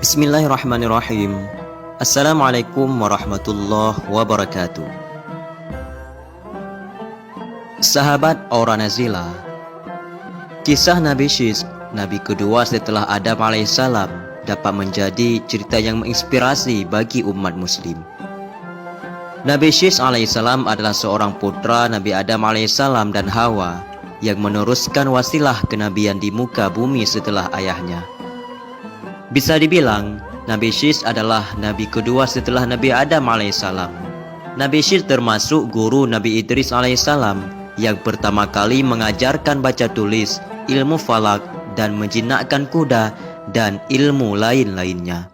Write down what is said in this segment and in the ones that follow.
Bismillahirrahmanirrahim. Assalamualaikum warahmatullahi wabarakatuh. Sahabat Aura Nazila, kisah Nabi Syis, Nabi kedua setelah Adam alaihissalam, dapat menjadi cerita yang menginspirasi bagi umat muslim. Nabi Syis alaihissalam adalah seorang putra Nabi Adam alaihissalam dan Hawa yang meneruskan wasilah kenabian di muka bumi setelah ayahnya. Bisa dibilang, Nabi Syis adalah Nabi kedua setelah Nabi Adam alaihissalam. Nabi Syis termasuk guru Nabi Idris alaihissalam yang pertama kali mengajarkan baca tulis, ilmu falak, dan menjinakkan kuda, dan ilmu lain-lainnya.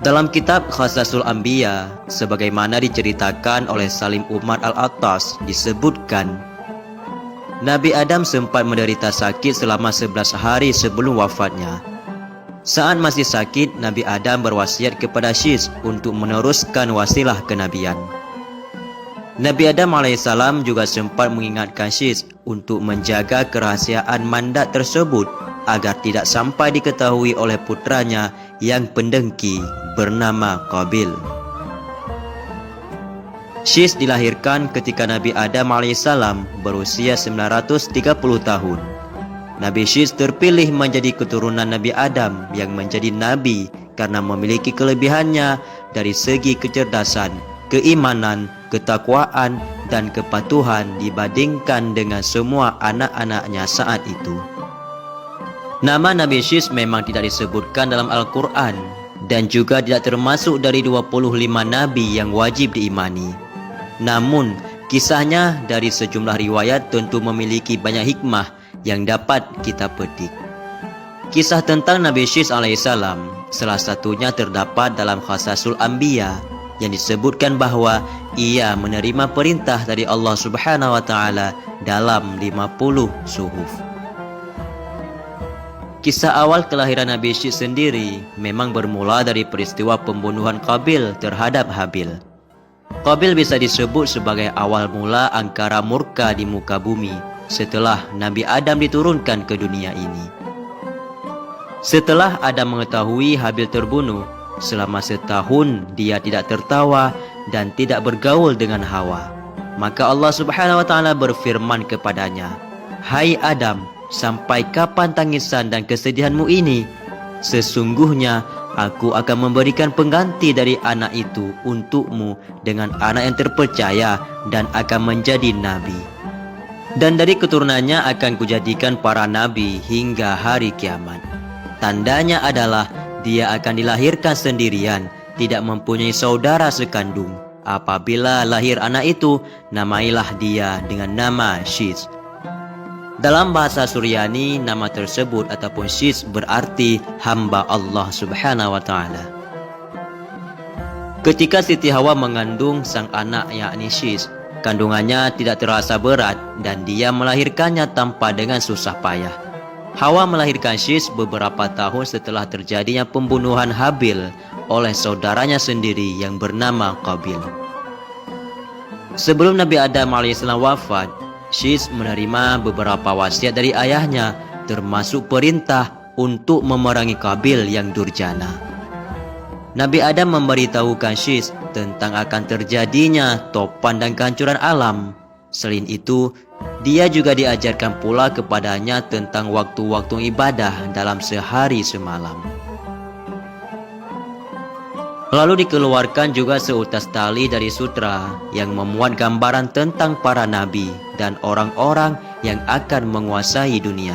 Dalam kitab Qasasul Anbiya, sebagaimana diceritakan oleh Salim Umar Al-Attas, disebutkan, Nabi Adam sempat menderita sakit selama 11 hari sebelum wafatnya. Saat masih sakit, Nabi Adam berwasiat kepada Syis untuk meneruskan wasilah kenabian. Nabi Adam alaihissalam juga sempat mengingatkan Syis untuk menjaga kerahasiaan mandat tersebut agar tidak sampai diketahui oleh putranya yang pendengki bernama Qabil. Syis dilahirkan ketika Nabi Adam alaihissalam berusia 930 tahun. Nabi Syis terpilih menjadi keturunan Nabi Adam yang menjadi Nabi karena memiliki kelebihannya dari segi kecerdasan, keimanan, ketakwaan, dan kepatuhan dibandingkan dengan semua anak-anaknya saat itu. Nama Nabi Syis memang tidak disebutkan dalam Al-Quran dan juga tidak termasuk dari 25 Nabi yang wajib diimani. Namun, kisahnya dari sejumlah riwayat tentu memiliki banyak hikmah yang dapat kita petik. Kisah tentang Nabi Syis alaihissalam salah satunya terdapat dalam Qasasul Anbiya yang disebutkan bahwa ia menerima perintah dari Allah Subhanahu wa taala dalam 50 suhuf. Kisah awal kelahiran Nabi Syis sendiri memang bermula dari peristiwa pembunuhan Qabil terhadap Habil. Qabil bisa disebut sebagai awal mula angkara murka di muka bumi setelah Nabi Adam diturunkan ke dunia ini. Setelah Adam mengetahui Habil terbunuh, selama setahun dia tidak tertawa dan tidak bergaul dengan Hawa. Maka Allah Subhanahu wa taala berfirman kepadanya, "Hai Adam, sampai kapan tangisan dan kesedihanmu ini? Sesungguhnya aku akan memberikan pengganti dari anak itu untukmu dengan anak yang terpercaya dan akan menjadi nabi. Dan dari keturunannya akan kujadikan para nabi hingga hari kiamat. Tandanya adalah dia akan dilahirkan sendirian, tidak mempunyai saudara sekandung. Apabila lahir anak itu, namailah dia dengan nama Syis." Dalam bahasa Suryani, nama tersebut ataupun Syis berarti hamba Allah Subhanahu wa taala. Ketika Siti Hawa mengandung sang anak yakni Syis, kandungannya tidak terasa berat dan dia melahirkannya tanpa dengan susah payah. Hawa melahirkan Syis beberapa tahun setelah terjadinya pembunuhan Habil oleh saudaranya sendiri yang bernama Qabil. Sebelum Nabi Adam alaihissalam wafat, Syis menerima beberapa wasiat dari ayahnya, termasuk perintah untuk memerangi Qabil yang durjana. Nabi Adam memberitahukan Syis tentang akan terjadinya topan dan kehancuran alam. Selain itu, dia juga diajarkan pula kepadanya tentang waktu-waktu ibadah dalam sehari semalam. Lalu dikeluarkan juga seutas tali dari sutra yang memuat gambaran tentang para nabi dan orang-orang yang akan menguasai dunia.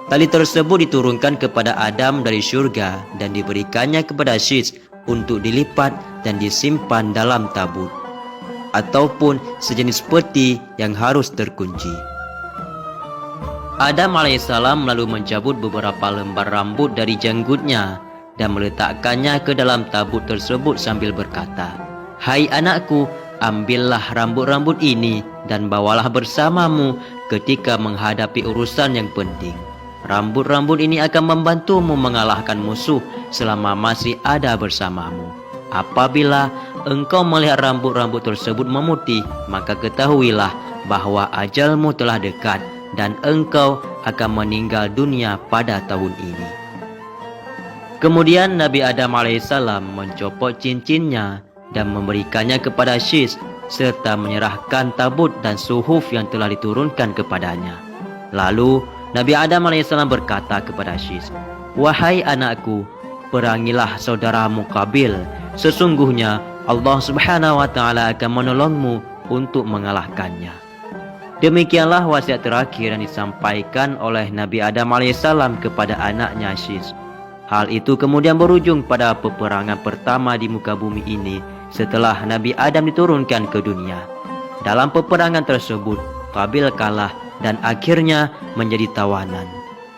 Tali tersebut diturunkan kepada Adam dari surga dan diberikannya kepada Syis untuk dilipat dan disimpan dalam tabut ataupun sejenis peti yang harus terkunci. Adam alaihissalam lalu mencabut beberapa lembar rambut dari janggutnya dan meletakkannya ke dalam tabut tersebut sambil berkata, "Hai anakku, ambillah rambut-rambut ini dan bawalah bersamamu ketika menghadapi urusan yang penting. Rambut-rambut ini akan membantumu mengalahkan musuh selama masih ada bersamamu. Apabila engkau melihat rambut-rambut tersebut memutih, maka ketahuilah bahwa ajalmu telah dekat dan engkau akan meninggal dunia pada tahun ini." Kemudian Nabi Adam alaihissalam mencopot cincinnya dan memberikannya kepada Syis serta menyerahkan tabut dan suhuf yang telah diturunkan kepadanya. Lalu Nabi Adam alaihissalam berkata kepada Syis, "Wahai anakku, perangilah saudaramu Qabil. Sesungguhnya Allah Subhanahu wa taala akan menolongmu untuk mengalahkannya." Demikianlah wasiat terakhir yang disampaikan oleh Nabi Adam alaihissalam kepada anaknya Syis. Hal itu kemudian berujung pada peperangan pertama di muka bumi ini setelah Nabi Adam diturunkan ke dunia. Dalam peperangan tersebut, Qabil kalah dan akhirnya menjadi tawanan.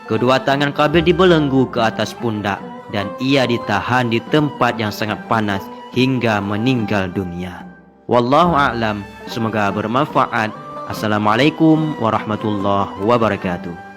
Kedua tangan Qabil dibelenggu ke atas pundak dan ia ditahan di tempat yang sangat panas hingga meninggal dunia. Wallahu a'lam. Semoga bermanfaat. Assalamualaikum warahmatullahi wabarakatuh.